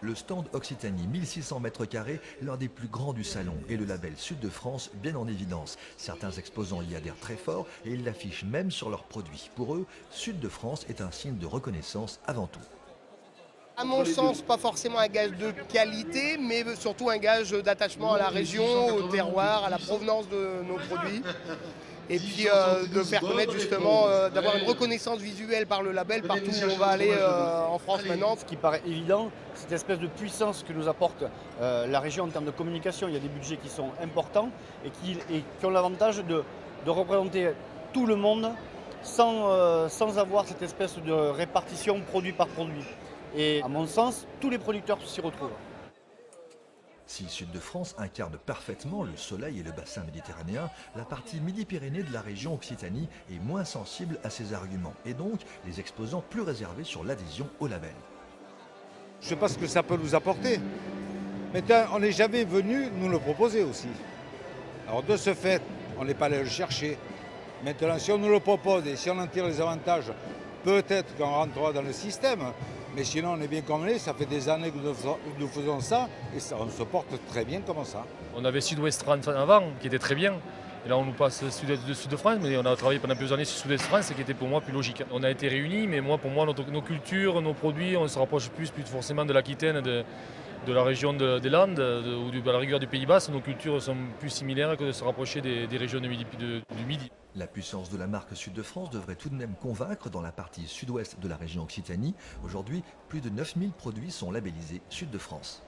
Le stand Occitanie, 1600 mètres carrés, l'un des plus grands du salon, et le label Sud de France bien en évidence. Certains exposants y adhèrent très fort et ils l'affichent même sur leurs produits. Pour eux, Sud de France est un signe de reconnaissance avant tout. À mon sens, pas forcément un gage de qualité, mais surtout un gage d'attachement à la région, au terroir, à la provenance de nos produits. Et puis de faire connaître justement, d'avoir une reconnaissance visuelle par le label partout où on va aller en France maintenant. Ce qui paraît évident, cette espèce de puissance que nous apporte la région en termes de communication. Il y a des budgets qui sont importants et qui ont l'avantage de représenter tout le monde sans avoir cette espèce de répartition produit par produit. Et à mon sens, tous les producteurs s'y retrouvent. Si Sud de France incarne parfaitement le soleil et le bassin méditerranéen, la partie Midi-Pyrénées de la région Occitanie est moins sensible à ces arguments et donc les exposants plus réservés sur l'adhésion au label. Je ne sais pas ce que ça peut nous apporter. Maintenant, on n'est jamais venu nous le proposer aussi. Alors de ce fait, on n'est pas allé le chercher. Maintenant, si on nous le propose et si on en tire les avantages, peut-être qu'on rentrera dans le système. Mais sinon, on est bien comme on est, ça fait des années que nous faisons ça et ça, on se porte très bien comme ça. On avait Sud-Ouest France avant, qui était très bien. Et là, on nous passe Sud-Est de Sud-France, mais on a travaillé pendant plusieurs années sur Sud-Est France, qui était pour moi plus logique. On a été réunis, mais pour moi, nos cultures, nos produits, on se rapproche plus forcément de l'Aquitaine, de la région des Landes, ou de la rigueur du Pays Basque. Nos cultures sont plus similaires que de se rapprocher des régions du Midi. La puissance de la marque Sud de France devrait tout de même convaincre dans la partie sud-ouest de la région Occitanie. Aujourd'hui, plus de 9000 produits sont labellisés Sud de France.